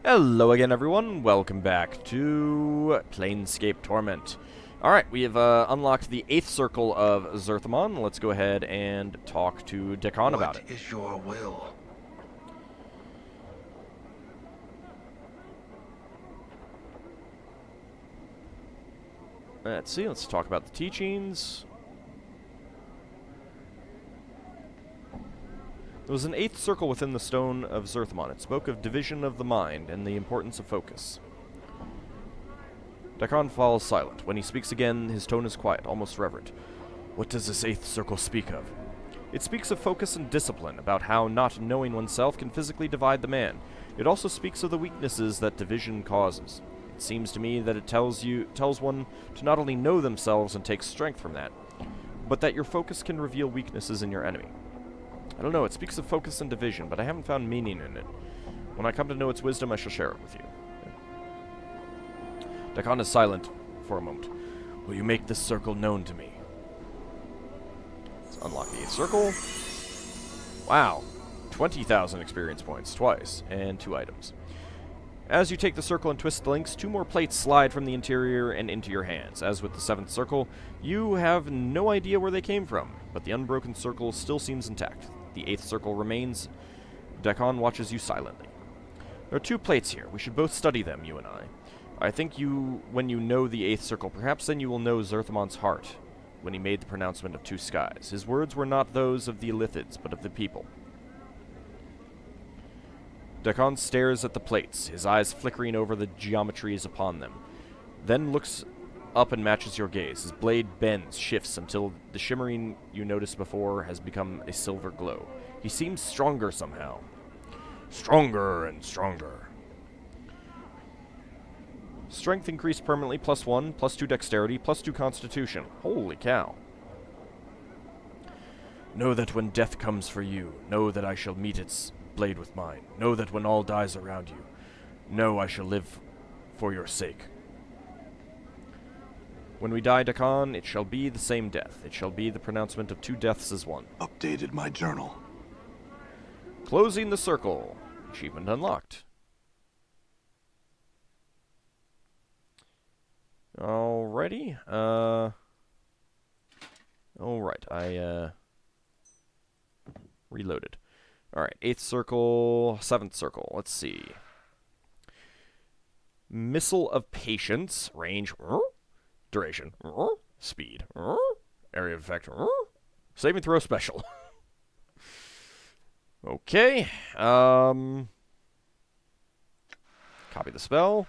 Hello again, everyone. Welcome back to Planescape Torment. Alright, we have unlocked the 8th circle of Zerthamon. Let's go ahead and talk to Dekon about What it. is your will? Let's see, let's talk about the teachings. There was an 8th circle within the stone of Zerthamon. It spoke of division of the mind and the importance of focus. Dekon falls silent. When he speaks again, his tone is quiet, almost reverent. What does this 8th circle speak of? It speaks of focus and discipline, about how not knowing oneself can physically divide the man. It also speaks of the weaknesses that division causes. It seems to me that it tells one to not only know themselves and take strength from that, but that your focus can reveal weaknesses in your enemy. I don't know, it speaks of focus and division, but I haven't found meaning in it. When I come to know its wisdom, I shall share it with you. Dekon is silent for a moment. Will you make this circle known to me? Let's unlock the 8th circle. Wow. 20,000 experience points, twice, and 2 items. As you take the circle and twist the links, 2 more plates slide from the interior and into your hands. As with the 7th circle, you have no idea where they came from, but the unbroken circle still seems intact. The 8th circle remains. Dekon watches you silently. There are 2 plates here. We should both study them, you and I. I think when you know the 8th circle, perhaps then you will know Zerthamon's heart, when he made the pronouncement of 2 skies. His words were not those of the Illithids, but of the people. Dekon stares at the plates, his eyes flickering over the geometries upon them, then looks up and matches your gaze. His blade bends, shifts, until the shimmering you noticed before has become a silver glow. He seems stronger somehow. Stronger and stronger. Strength increased permanently, +1, +2 dexterity, +2 constitution. Holy cow. Know that when death comes for you, know that I shall meet its blade with mine. Know that when all dies around you, know I shall live for your sake. When we die, Dekon, it shall be the same death. It shall be the pronouncement of 2 deaths as one. Updated my journal. Closing the circle. Achievement unlocked. Alrighty. Alright, I reloaded. Alright, 8th circle, 7th circle. Let's see. Missile of Patience. Range. Duration. Speed. Area of effect. Saving throw special. Okay. Copy the spell.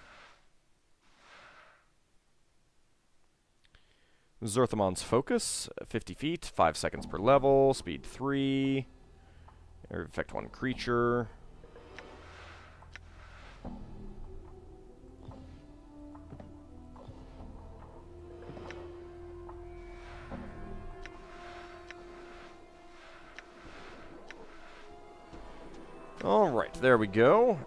Zerthamon's Focus, 50 feet, 5 seconds per level, speed 3, area of effect 1 creature. Alright, there we go.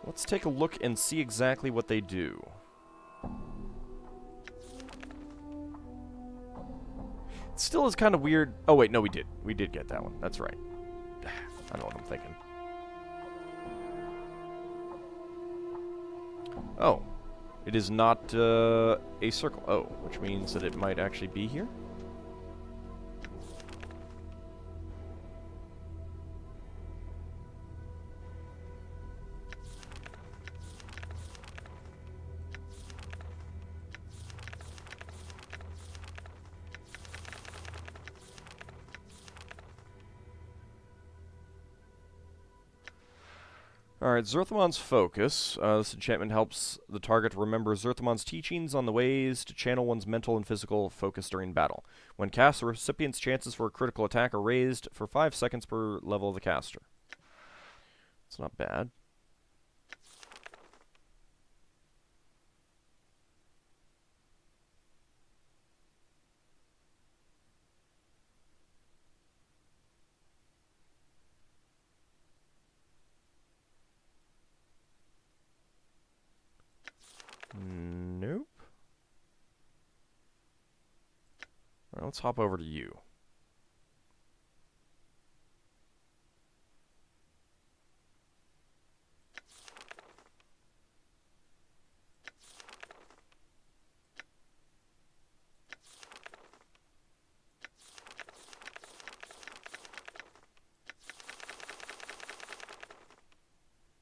Let's take a look and see exactly what they do. Still is kind of weird. Oh, wait, no, we did. We did get that one. That's right. I don't know what I'm thinking. Oh. It is not a circle. Oh, which means that it might actually be here? Alright, Zerthamon's Focus. This enchantment helps the target remember Zerthamon's teachings on the ways to channel one's mental and physical focus during battle. When cast, the recipient's chances for a critical attack are raised for 5 seconds per level of the caster. It's not bad. Nope. Alright, let's hop over to you.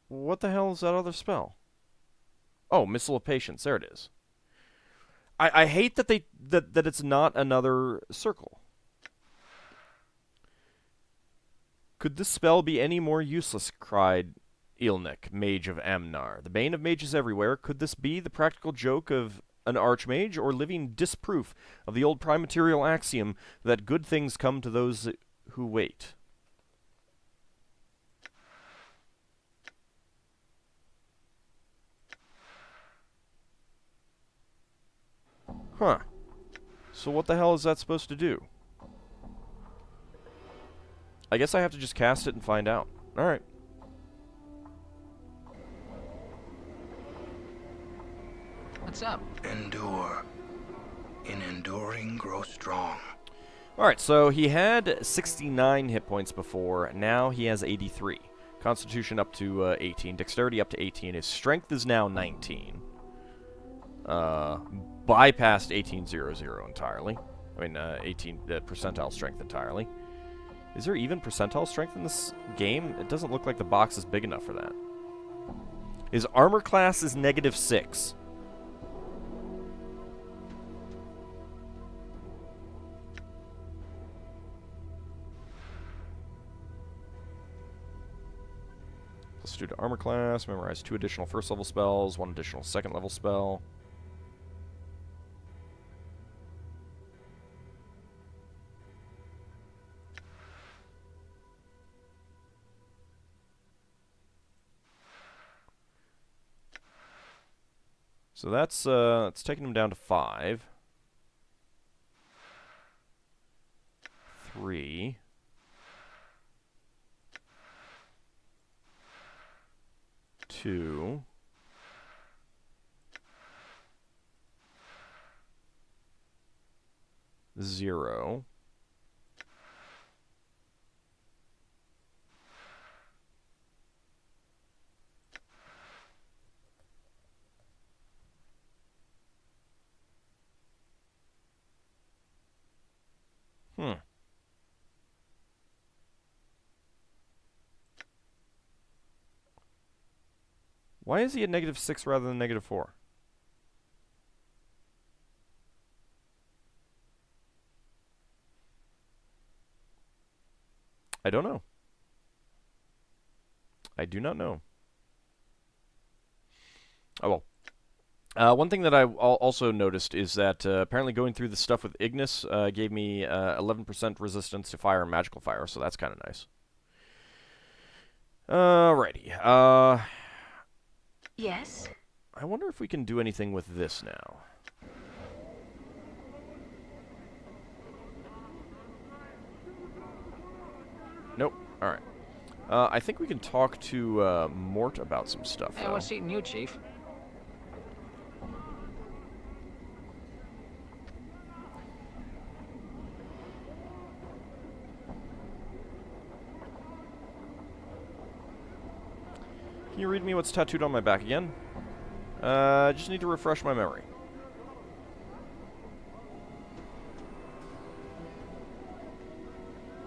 What the hell is that other spell? Oh, Missile of Patience. There it is. I hate that that it's not another circle. Could this spell be any more useless? Cried Ilnik, Mage of Amnar, the bane of mages everywhere. Could this be the practical joke of an archmage, or living disproof of the old prime-material axiom that good things come to those who wait? Huh. So what the hell is that supposed to do? I guess I have to just cast it and find out. Alright. What's up? Endure. In enduring, grow strong. Alright, so he had 69 hit points before. Now he has 83. Constitution up to 18. Dexterity up to 18. His strength is now 19. Bypassed 1800 entirely. I mean, 18 percentile strength entirely. Is there even percentile strength in this game? It doesn't look like the box is big enough for that. His armor class is -6. Plus 2 to armor class, memorize 2 additional first level spells, 1 additional second level spell. So that's taking him down to 5. 3. 2. 0. Why is he at -6 rather than -4? I don't know. I do not know. Oh well. One thing that I also noticed is that apparently going through the stuff with Ignis gave me 11% resistance to fire and magical fire, so that's kind of nice. Alrighty. Yes? I wonder if we can do anything with this now. Nope. Alright. I think we can talk to Mort about some stuff, Hey, though. what's eating you, Chief? Can you read me what's tattooed on my back again? I just need to refresh my memory.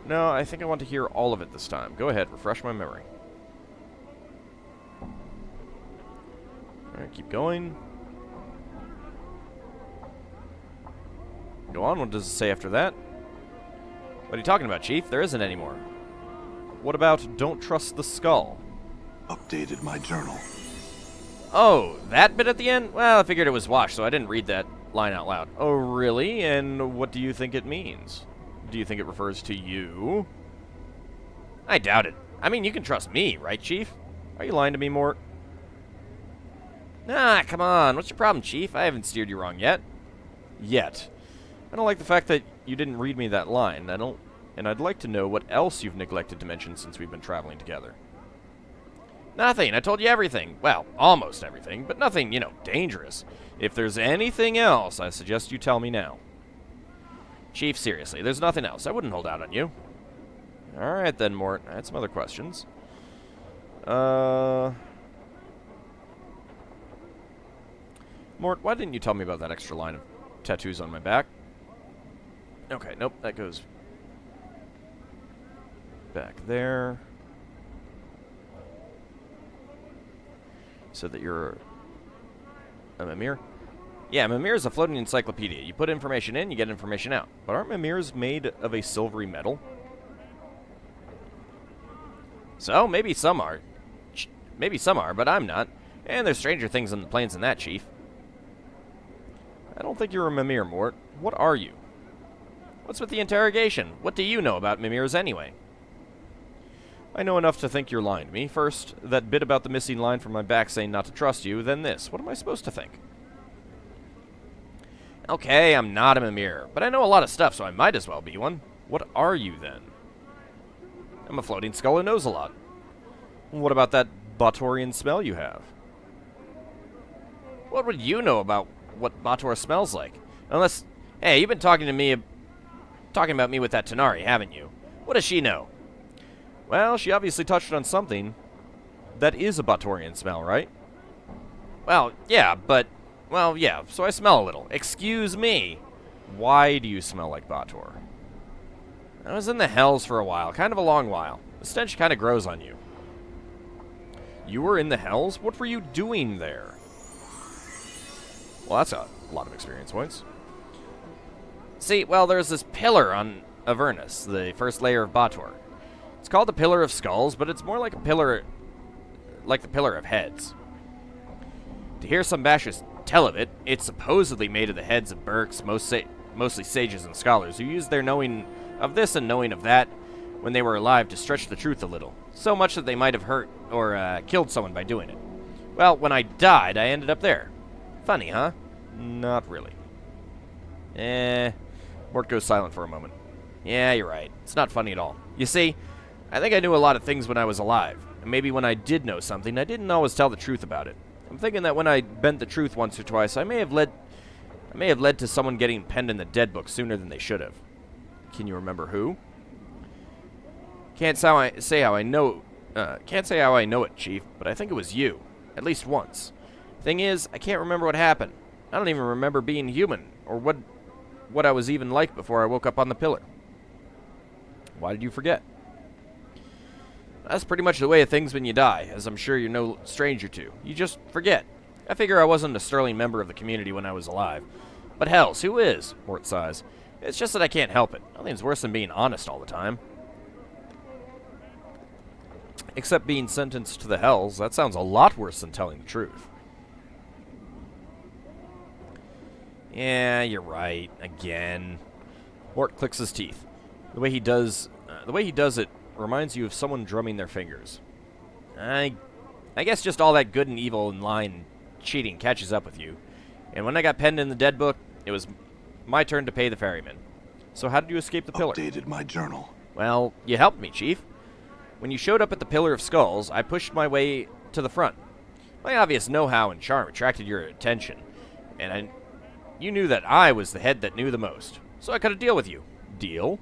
No, I think I want to hear all of it this time. Go ahead, refresh my memory. Alright, keep going. Go on, what does it say after that? What are you talking about, Chief? There isn't any more. What about don't trust the skull? Updated my journal. Oh, that bit at the end? Well, I figured it was washed, so I didn't read that line out loud. Oh, really? And what do you think it means? Do you think it refers to you? I doubt it. I mean, you can trust me, right, Chief? Are you lying to me, Mort? Ah, come on. What's your problem, Chief? I haven't steered you wrong yet. Yet. I don't like the fact that you didn't read me that line. And I'd like to know what else you've neglected to mention since we've been traveling together. Nothing. I told you everything. Well, almost everything, but nothing, dangerous. If there's anything else, I suggest you tell me now. Chief, seriously, there's nothing else. I wouldn't hold out on you. Alright then, Mort. I had some other questions. Mort, why didn't you tell me about that extra line of tattoos on my back? Okay, nope, that goes back there. So that you're a Mimir? Yeah, Mimir is a floating encyclopedia. You put information in, you get information out. But aren't Mimirs made of a silvery metal? So, maybe some are. Maybe some are, but I'm not. And there's stranger things on the plains than that, Chief. I don't think you're a Mimir, Mort. What are you? What's with the interrogation? What do you know about Mimirs anyway? I know enough to think you're lying to me. First, that bit about the missing line from my back saying not to trust you, then this. What am I supposed to think? Okay, I'm not a Mimir, but I know a lot of stuff, so I might as well be one. What are you, then? I'm a floating skull who knows a lot. What about that Batorian smell you have? What would you know about what Bator smells like? Unless... Hey, you've been talking about me with that Tanari, haven't you? What does she know? Well, she obviously touched on something. That is a Batorian smell, right? Well, yeah, but... Well, yeah, so I smell a little. Excuse me. Why do you smell like Bator? I was in the hells for a while, kind of a long while. The stench kind of grows on you. You were in the hells? What were you doing there? Well, that's a lot of experience points. See, well, there's this pillar on Avernus, the first layer of Bator. It's called the Pillar of Skulls, but it's more like a pillar, like the Pillar of Heads. To hear some bashers tell of it, it's supposedly made of the heads of Burks, mostly sages and scholars, who used their knowing of this and knowing of that when they were alive to stretch the truth a little, so much that they might have hurt or killed someone by doing it. Well, when I died, I ended up there. Funny, huh? Not really. Mort goes silent for a moment. Yeah, you're right. It's not funny at all. You see, I think I knew a lot of things when I was alive, and maybe when I did know something, I didn't always tell the truth about it. I'm thinking that when I bent the truth once or twice, I may have led to someone getting penned in the dead book sooner than they should have. Can you remember who? Can't say how I know it, Chief, but I think it was you. At least once. Thing is, I can't remember what happened. I don't even remember being human, or what I was even like before I woke up on the pillar. Why did you forget? That's pretty much the way of things when you die, as I'm sure you're no stranger to. You just forget. I figure I wasn't a sterling member of the community when I was alive. But hells, who is? Mort sighs. It's just that I can't help it. Nothing's worse than being honest all the time. Except being sentenced to the hells. That sounds a lot worse than telling the truth. Yeah, you're right. Again. Mort clicks his teeth. The way he does it reminds you of someone drumming their fingers. I guess just all that good and evil and lying and cheating catches up with you. And when I got penned in the dead book, it was my turn to pay the ferryman. So how did you escape the pillar? Updated my journal. Well, you helped me, Chief. When you showed up at the Pillar of Skulls, I pushed my way to the front. My obvious know-how and charm attracted your attention, and you knew that I was the head that knew the most. So I cut a deal with you. Deal?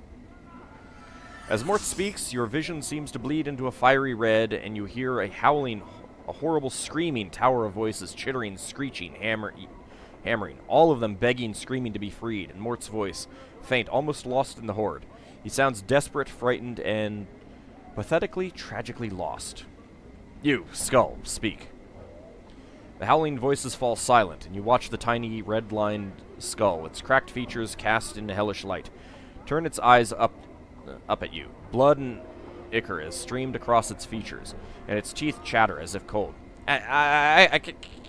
As Mort speaks, your vision seems to bleed into a fiery red, and you hear a howling, a horrible screaming tower of voices, chittering, screeching, hammering, all of them begging, screaming to be freed, and Mort's voice, faint, almost lost in the horde. He sounds desperate, frightened, and pathetically, tragically lost. You, Skull, speak. The howling voices fall silent, and you watch the tiny, red-lined skull, its cracked features cast into hellish light, turn its eyes up at you. Blood and ichor is streamed across its features, and its teeth chatter as if cold. I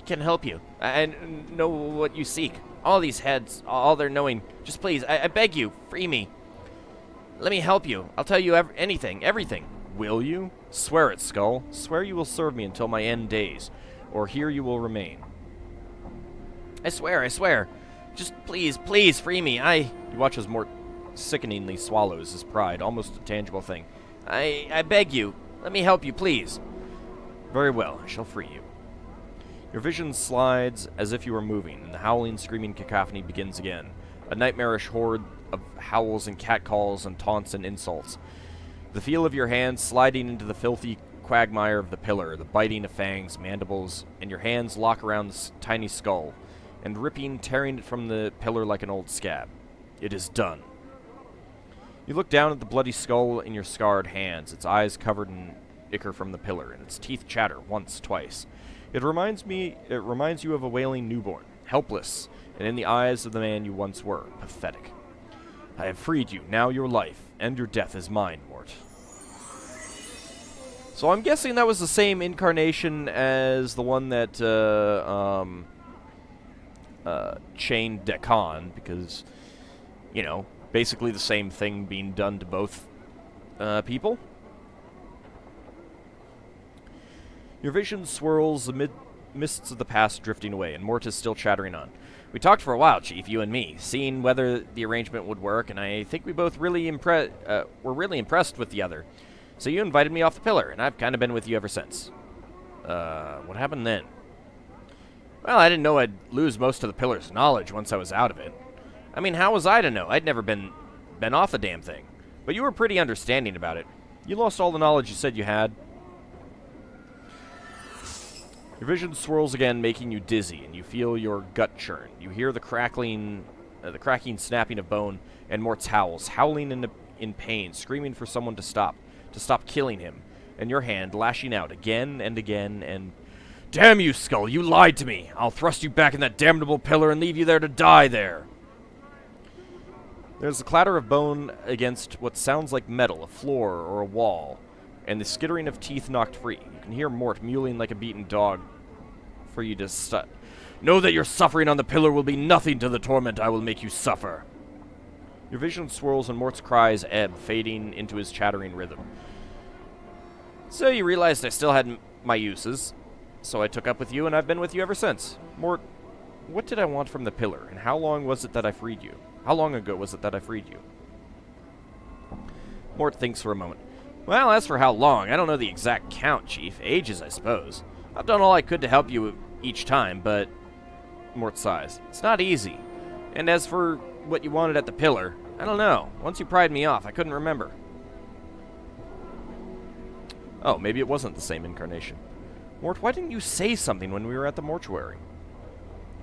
can help you. I know what you seek. All these heads, all their knowing. Just please, I beg you, free me. Let me help you. I'll tell you anything, everything. Will you? Swear it, Skull. Swear you will serve me until my end days, or here you will remain. I swear, I swear. Just please, please, free me. You watch as Mort sickeningly swallows his pride, almost a tangible thing. I beg you. Let me help you, please. Very well, I shall free you. Your vision slides as if you were moving, and the howling, screaming cacophony begins again. A nightmarish horde of howls and catcalls and taunts and insults. The feel of your hands sliding into the filthy quagmire of the pillar, the biting of fangs, mandibles, and your hands lock around the tiny skull, and ripping, tearing it from the pillar like an old scab. It is done. You look down at the bloody skull in your scarred hands, its eyes covered in ichor from the pillar, and its teeth chatter once, twice. It reminds you of a wailing newborn, helpless, and in the eyes of the man you once were, pathetic. I have freed you. Now your life and your death is mine, Mort. So I'm guessing that was the same incarnation as the one that chained Dekon, because, you know, basically the same thing being done to both people. Your vision swirls amid mists of the past drifting away, and Mort is still chattering on. We talked for a while, Chief, you and me, seeing whether the arrangement would work, and I think we both were really impressed with the other. So you invited me off the pillar, and I've kind of been with you ever since. What happened then? Well, I didn't know I'd lose most of the pillar's knowledge once I was out of it. I mean, how was I to know? I'd never been off the damn thing. But you were pretty understanding about it. You lost all the knowledge you said you had. Your vision swirls again, making you dizzy, and you feel your gut churn. You hear the cracking, snapping of bone, and Mort's howling in pain, screaming for someone to stop killing him, and your hand lashing out again and again, and... Damn you, Skull, you lied to me! I'll thrust you back in that damnable pillar and leave you there to die there! There's the clatter of bone against what sounds like metal, a floor or a wall, and the skittering of teeth knocked free. You can hear Mort mewling like a beaten dog for you to Know that your suffering on the pillar will be nothing to the torment I will make you suffer. Your vision swirls and Mort's cries ebb, fading into his chattering rhythm. So you realized I still had my uses, so I took up with you, and I've been with you ever since. Mort, what did I want from the pillar, and how long was it that I freed you? How long ago was it that I freed you? Mort thinks for a moment. Well, as for how long, I don't know the exact count, Chief. Ages, I suppose. I've done all I could to help you each time, but... Mort sighs. It's not easy. And as for what you wanted at the pillar, I don't know. Once you pried me off, I couldn't remember. Oh, maybe it wasn't the same incarnation. Mort, why didn't you say something when we were at the mortuary?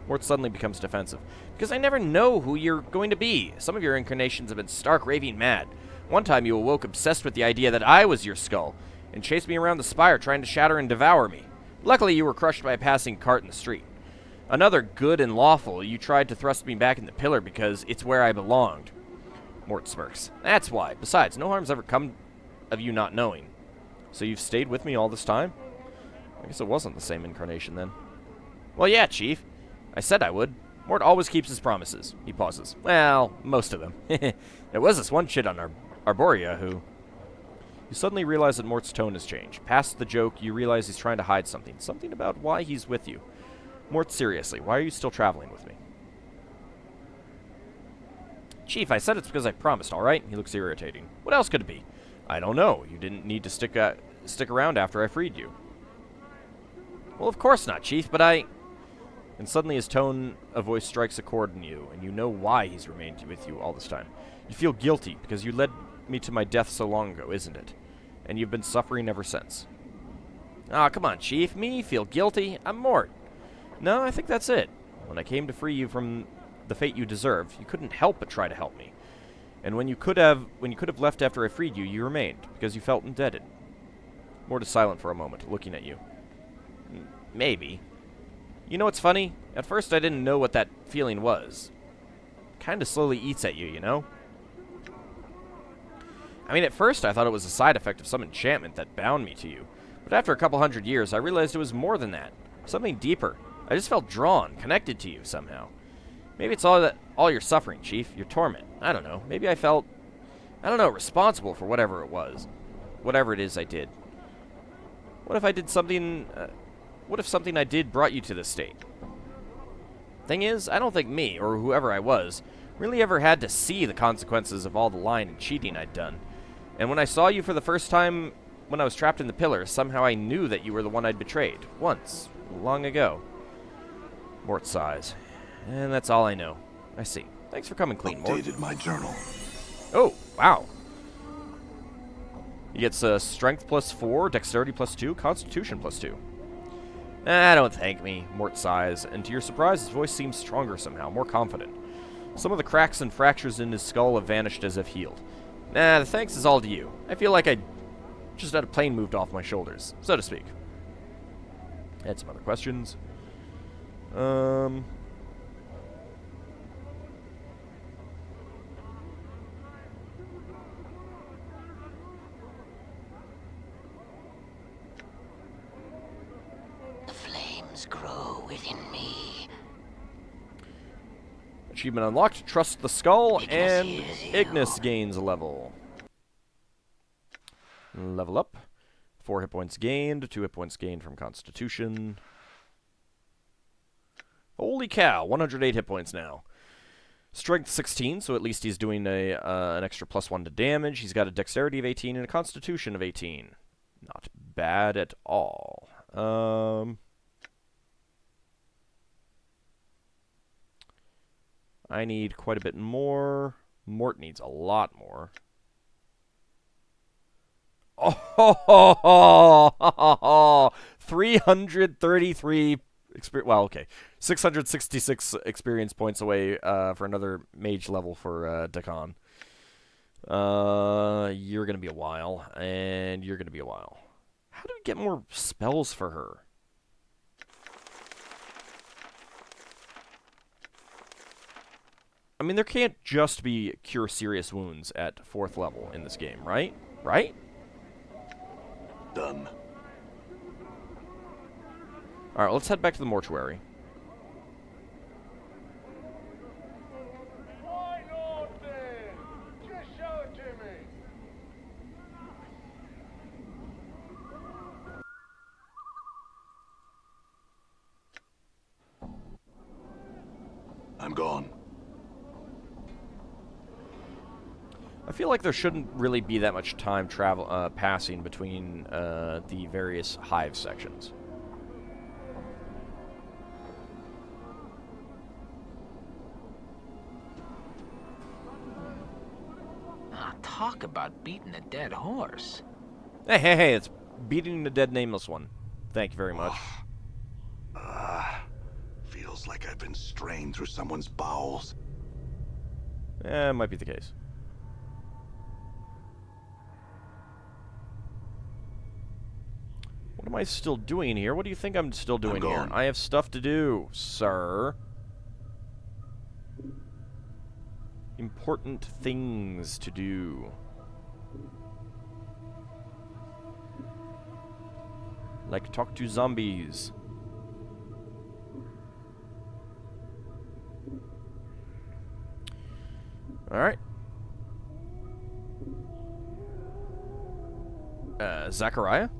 Mort suddenly becomes defensive. Because I never know who you're going to be. Some of your incarnations have been stark raving mad. One time you awoke obsessed with the idea that I was your skull, and chased me around the spire trying to shatter and devour me. Luckily you were crushed by a passing cart in the street. Another good and lawful, you tried to thrust me back in the pillar because it's where I belonged. Mort smirks. That's why. Besides, no harm's ever come of you not knowing. So you've stayed with me all this time? I guess it wasn't the same incarnation then. Well, yeah, Chief. I said I would. Mort always keeps his promises. He pauses. Well, most of them. There was this one shit on Arborea who... You suddenly realize that Mort's tone has changed. Past the joke, you realize he's trying to hide something. Something about why he's with you. Mort, seriously, why are you still traveling with me? Chief, I said it's because I promised, alright? He looks irritating. What else could it be? I don't know. You didn't need to stick around after I freed you. Well, of course not, Chief, but I... And suddenly his tone of voice strikes a chord in you, and you know why he's remained with you all this time. You feel guilty, because you led me to my death so long ago, isn't it? And you've been suffering ever since. Ah, come on, Chief. Me feel guilty? I'm Mort. No, I think that's it. When I came to free you from the fate you deserved, you couldn't help but try to help me. And when you could have left after I freed you, you remained, because you felt indebted. Mort is silent for a moment, looking at you. Maybe. You know what's funny? At first I didn't know what that feeling was. Kinda slowly eats at you, you know? I mean, at first I thought it was a side effect of some enchantment that bound me to you. But after a couple hundred years, I realized it was more than that. Something deeper. I just felt drawn, connected to you somehow. Maybe it's all your suffering, Chief, your torment. I don't know. Maybe I felt, responsible for whatever it was. Whatever it is I did. What if I did something... what if something I did brought you to this state? Thing is, I don't think me, or whoever I was, really ever had to see the consequences of all the lying and cheating I'd done. And when I saw you for the first time when I was trapped in the pillar, somehow I knew that you were the one I'd betrayed. Once. Long ago. Mort sighs. And that's all I know. I see. Thanks for coming clean, Mort. Updated my journal. Oh, wow. He gets strength +4, dexterity +2, constitution +2. Don't thank me, Mort sighs, and to your surprise, his voice seems stronger somehow, more confident. Some of the cracks and fractures in his skull have vanished as if healed. The thanks is all to you. I feel like I just had a plane moved off my shoulders, so to speak. Had some other questions. The flames grow within me. Achievement unlocked. Trust the skull, Ignis and hears you. Ignis gains a level. Level up. 4 hit points gained. 2 hit points gained from Constitution. Holy cow, 108 hit points now. Strength 16, so at least he's doing an extra +1 to damage. He's got a Dexterity of 18 and a Constitution of 18. Not bad at all. I need quite a bit more. Mort needs a lot more. Oh, 333 experience. Well, okay, 666 experience points away for another mage level for Dakan. You're gonna be a while, and you're gonna be a while. How do we get more spells for her? I mean, there can't just be Cure Serious Wounds at 4th level in this game, right? Right? Done. Alright, let's head back to the mortuary. Why not then? Just show it to me. I'm gone. I feel like there shouldn't really be that much time passing between the various hive sections. Ah, talk about beating a dead horse. Hey, it's beating the dead Nameless One. Thank you very much. Feels like I've been strained through someone's bowels. Might be the case. What am I still doing here? What do you think I'm still doing here? gone. I have stuff to do, sir. Important things to do. Like talk to zombies. Alright. Zachariah?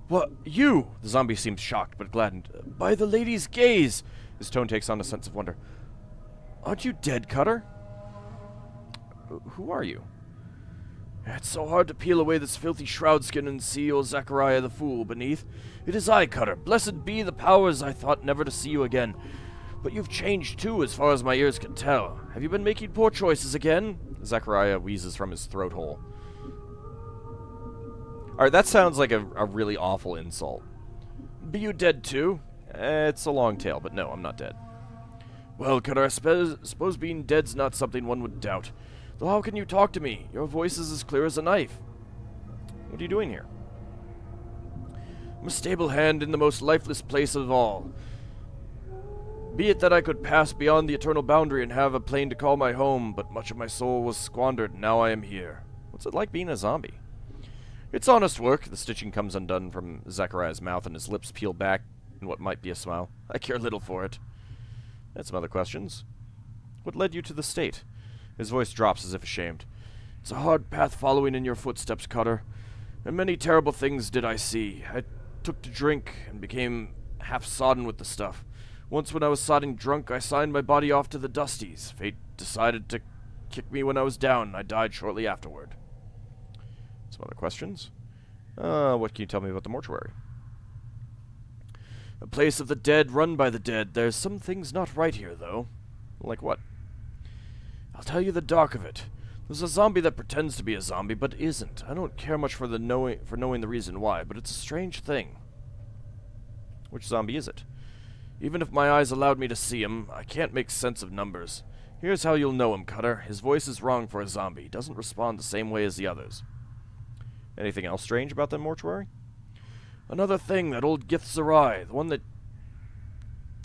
What? You? The zombie seems shocked, but gladdened. By the lady's gaze! His tone takes on a sense of wonder. Aren't you dead, Cutter? Who are you? It's so hard to peel away this filthy shroud skin and see old Zachariah the fool beneath. It is I, Cutter. Blessed be the powers I thought never to see you again. But you've changed too, as far as my ears can tell. Have you been making poor choices again? Zachariah wheezes from his throat hole. Alright, that sounds like a really awful insult. Be you dead too? It's a long tale, but no, I'm not dead. Well, Cutter, I suppose being dead's not something one would doubt. Though how can you talk to me? Your voice is as clear as a knife. What are you doing here? I'm a stable hand in the most lifeless place of all. Be it that I could pass beyond the eternal boundary and have a plane to call my home, but much of my soul was squandered, and now I am here. What's it like being a zombie? It's honest work. The stitching comes undone from Zachariah's mouth, and his lips peel back in what might be a smile. I care little for it. Had some other questions. What led you to the state? His voice drops as if ashamed. It's a hard path following in your footsteps, Cutter. And many terrible things did I see. I took to drink and became half sodden with the stuff. Once when I was sodding drunk, I signed my body off to the Dusties. Fate decided to kick me when I was down, and I died shortly afterward. Some other questions? What can you tell me about the mortuary? A place of the dead, run by the dead. There's some things not right here, though. Like what? I'll tell you the dark of it. There's a zombie that pretends to be a zombie, but isn't. I don't care much for knowing the reason why, but it's a strange thing. Which zombie is it? Even if my eyes allowed me to see him, I can't make sense of numbers. Here's how you'll know him, Cutter. His voice is wrong for a zombie. He doesn't respond the same way as the others. Anything else strange about the mortuary? Another thing, that old Githzerai, the one that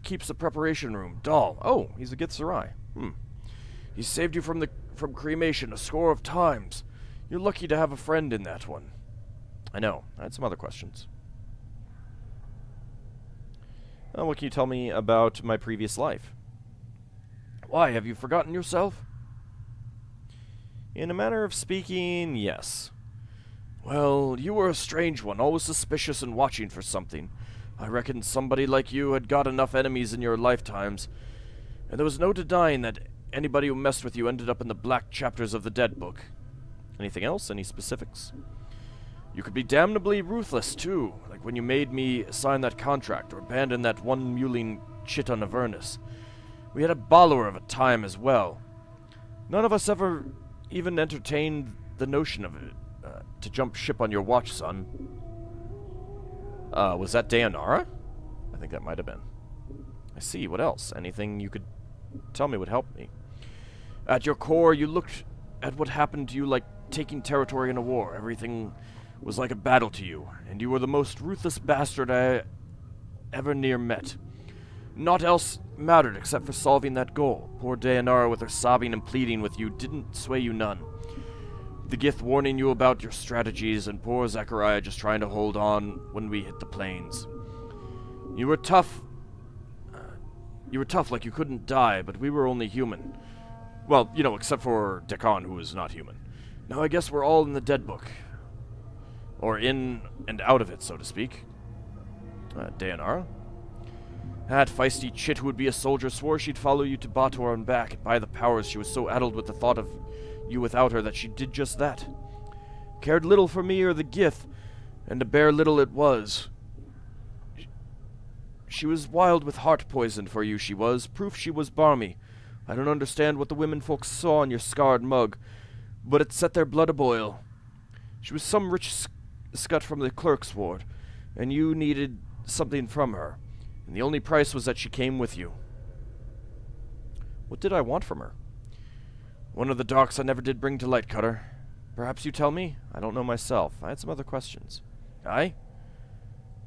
keeps the preparation room. Doll. Oh, he's a Githzerai. He saved you from cremation a score of times. You're lucky to have a friend in that one. I know. I had some other questions. What can you tell me about my previous life? Why, have you forgotten yourself? In a manner of speaking, yes. Well, you were a strange one, always suspicious and watching for something. I reckon somebody like you had got enough enemies in your lifetimes, and there was no denying that anybody who messed with you ended up in the black chapters of the Dead Book. Anything else? Any specifics? You could be damnably ruthless, too, like when you made me sign that contract or abandon that one mewling chit on Avernus. We had a baller of a time as well. None of us ever even entertained the notion of it, to jump ship on your watch, son. Was that Dayanara? I think that might have been. I see. What else? Anything you could tell me would help me? At your core, you looked at what happened to you like taking territory in a war. Everything was like a battle to you, and you were the most ruthless bastard I ever near met. Naught else mattered except for solving that goal. Poor Dayanara, with her sobbing and pleading with you, didn't sway you none. The Gith warning you about your strategies, and poor Zachariah just trying to hold on when we hit the plains. You were tough. You were tough like you couldn't die, but we were only human. Well, you know, except for Dekon, who was not human. Now I guess we're all in the Dead Book. Or in and out of it, so to speak. Dayanara? That feisty chit who would be a soldier swore she'd follow you to Bator and back, and by the powers she was so addled with the thought of you without her that she did just that. Cared little for me or the Gith, and a bare little it was. She was wild with heart poison for you, she was. Proof she was balmy. I don't understand what the women folks saw on your scarred mug, but it set their blood a-boil. She was some rich scut from the clerk's ward, and you needed something from her, and the only price was that she came with you. What did I want from her? One of the darks I never did bring to light, Cutter. Perhaps you tell me? I don't know myself. I had some other questions. Aye?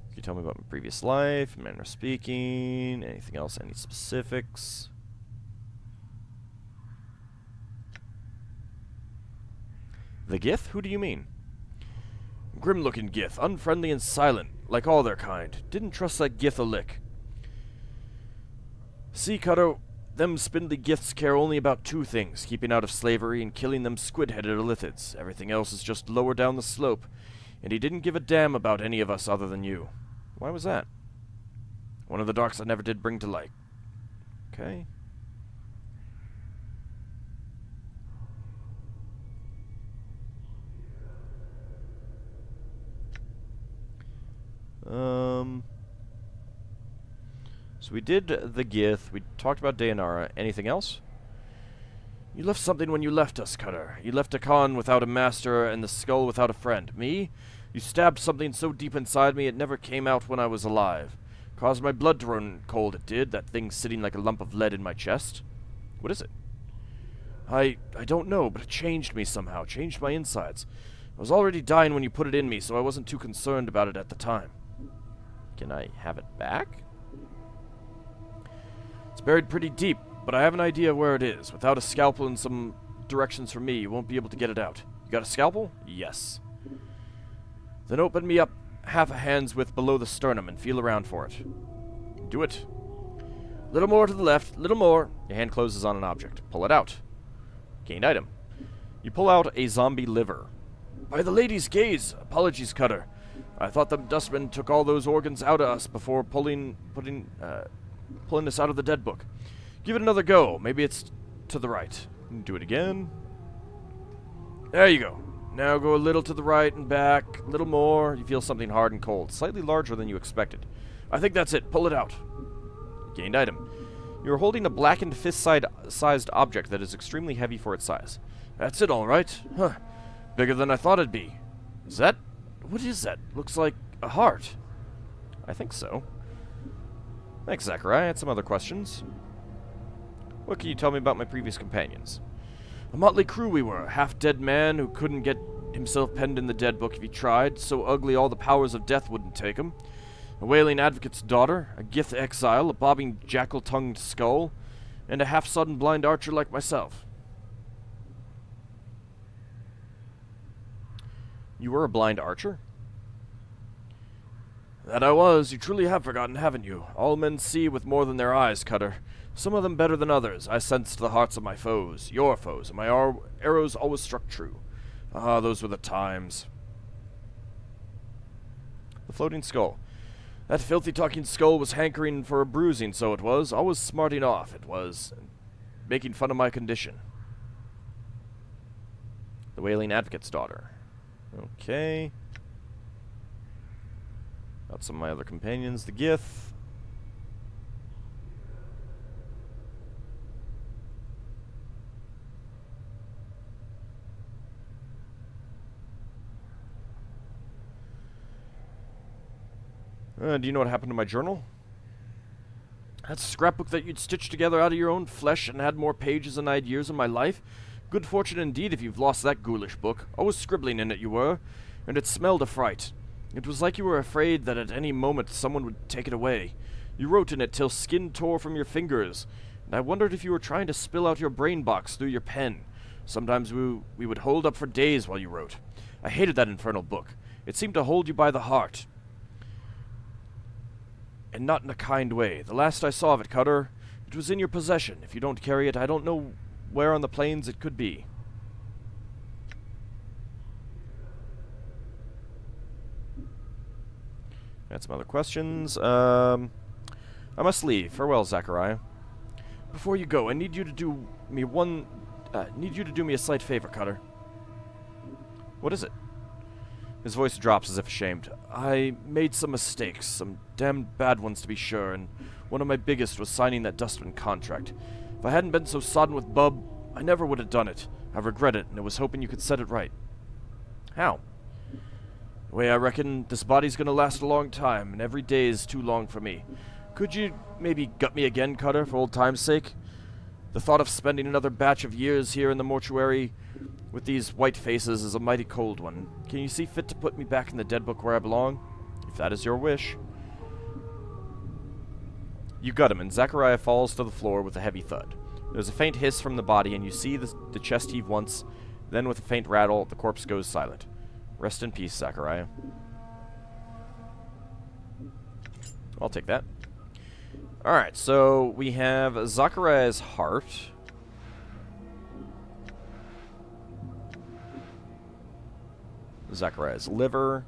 Can you tell me about my previous life, manner of speaking, anything else, any specifics? The Gith? Who do you mean? Grim-looking Gith, unfriendly and silent, like all their kind. Didn't trust that Gith a lick. See, Cutter, them spindly Giths care only about two things, keeping out of slavery and killing them squid-headed Illithids. Everything else is just lower down the slope, and he didn't give a damn about any of us other than you. Why was that? One of the darks I never did bring to light. Okay. So we did the Gith, we talked about Dayanara. Anything else? You left something when you left us, Cutter. You left a con without a master and the skull without a friend. Me? You stabbed something so deep inside me it never came out when I was alive. Caused my blood to run cold, it did, that thing sitting like a lump of lead in my chest. What is it? I don't know, but it changed me somehow, changed my insides. I was already dying when you put it in me, so I wasn't too concerned about it at the time. Can I have it back? It's buried pretty deep, but I have an idea where it is. Without a scalpel and some directions from me, you won't be able to get it out. You got a scalpel? Yes. Then open me up half a hand's width below the sternum and feel around for it. Do it. Little more to the left, little more. Your hand closes on an object. Pull it out. Gained item. You pull out a zombie liver. By the lady's gaze. Apologies, Cutter. I thought the dustman took all those organs out of us before pulling us out of the Dead Book. Give it another go. Maybe it's to the right. Do it again. There you go. Now go a little to the right and back. A little more. You feel something hard and cold. Slightly larger than you expected. I think that's it. Pull it out. Gained item. You're holding a blackened fist-sized object that is extremely heavy for its size. That's it, all right. Huh. Bigger than I thought it'd be. Is that... What is that? Looks like a heart. I think so. Thanks, Zachariah. I had some other questions. What can you tell me about my previous companions? A motley crew we were. A half-dead man who couldn't get himself penned in the dead book if he tried, so ugly all the powers of death wouldn't take him. A wailing advocate's daughter, a gith exile, a bobbing jackal-tongued skull, and a half-sodden blind archer like myself. You were a blind archer? That I was. You truly have forgotten, haven't you? All men see with more than their eyes, Cutter. Some of them better than others. I sensed the hearts of my foes, your foes, and my arrows always struck true. Ah, those were the times. The floating skull. That filthy talking skull was hankering for a bruising, so it was. Always smarting off, it was. Making fun of my condition. The wailing advocate's daughter. Okay. Got some of my other companions. The Gith. Do you know what happened to my journal? That scrapbook that you'd stitched together out of your own flesh and had more pages than I'd years in my life? Good fortune indeed if you've lost that ghoulish book. Always scribbling in it you were, and it smelled a fright. It was like you were afraid that at any moment someone would take it away. You wrote in it till skin tore from your fingers, and I wondered if you were trying to spill out your brain box through your pen. Sometimes we would hold up for days while you wrote. I hated that infernal book. It seemed to hold you by the heart. And not in a kind way. The last I saw of it, Cutter, it was in your possession. If you don't carry it, I don't know where on the plains it could be. Got some other questions. I must leave. Farewell, Zachariah. Before you go, I need you to do me a slight favor, Cutter. What is it? His voice drops as if ashamed. I made some mistakes, some damned bad ones to be sure, and one of my biggest was signing that Dustman contract. If I hadn't been so sodden with Bub, I never would have done it. I regret it, and I was hoping you could set it right. How? The way I reckon, this body's gonna last a long time, and every day is too long for me. Could you maybe gut me again, Cutter, for old time's sake? The thought of spending another batch of years here in the mortuary with these white faces is a mighty cold one. Can you see fit to put me back in the dead book where I belong? If that is your wish. You gut him, and Zachariah falls to the floor with a heavy thud. There's a faint hiss from the body, and you see the chest heave once. Then, with a faint rattle, the corpse goes silent. Rest in peace, Zachariah. I'll take that. Alright, so we have Zachariah's heart. Zachariah's liver.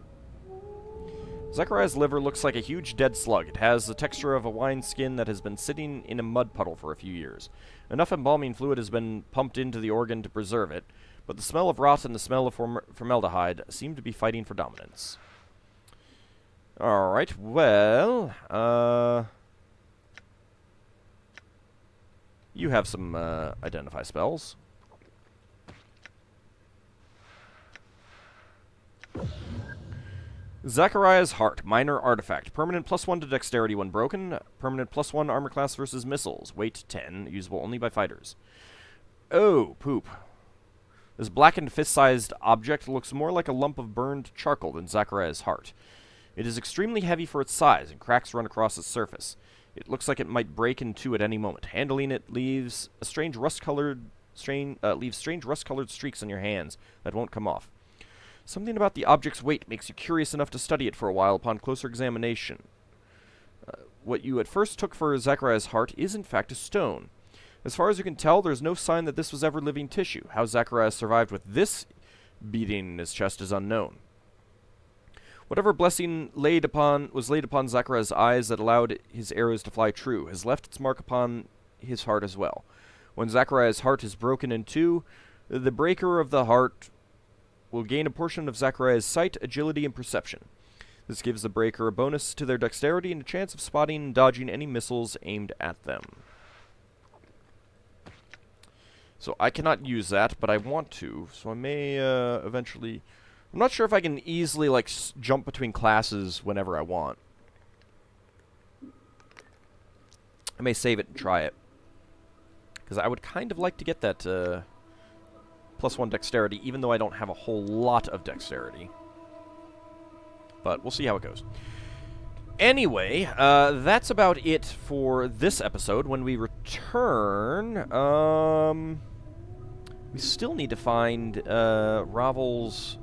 Zachariah's liver looks like a huge dead slug. It has the texture of a wine skin that has been sitting in a mud puddle for a few years. Enough embalming fluid has been pumped into the organ to preserve it, but the smell of rot and the smell of formaldehyde seem to be fighting for dominance. Alright, well, you have some identify spells. Zachariah's Heart, minor artifact. Permanent +1 to dexterity when broken. Permanent +1 armor class versus missiles. Weight 10, usable only by fighters. Oh, poop. This blackened fist-sized object looks more like a lump of burned charcoal than Zachariah's heart. It is extremely heavy for its size, and cracks run across its surface. It looks like it might break in two at any moment. Handling it leaves a strange rust-colored streaks on your hands that won't come off. Something about the object's weight makes you curious enough to study it for a while upon closer examination. What you at first took for Zachariah's heart is in fact a stone. As far as you can tell, there's no sign that this was ever living tissue. How Zachariah survived with this beating in his chest is unknown. Whatever blessing was laid upon Zachariah's eyes that allowed his arrows to fly true has left its mark upon his heart as well. When Zachariah's heart is broken in two, the breaker of the heart will gain a portion of Zachariah's sight, agility, and perception. This gives the breaker a bonus to their dexterity and a chance of spotting and dodging any missiles aimed at them. So I cannot use that, but I want to, so I may eventually... I'm not sure if I can easily, like, jump between classes whenever I want. I may save it and try it. Because I would kind of like to get that +1 dexterity, even though I don't have a whole lot of dexterity. But we'll see how it goes. Anyway, that's about it for this episode. When we return, we still need to find Ravel's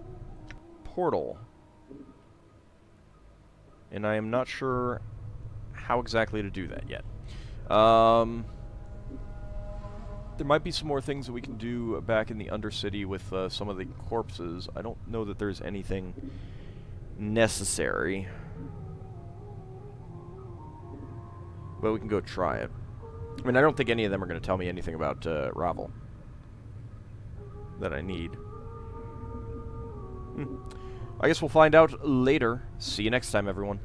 portal. And I am not sure how exactly to do that yet. There might be some more things that we can do back in the Undercity with some of the corpses. I don't know that there's anything necessary. But we can go try it. I mean, I don't think any of them are going to tell me anything about Ravel that I need. I guess we'll find out later. See you next time, everyone.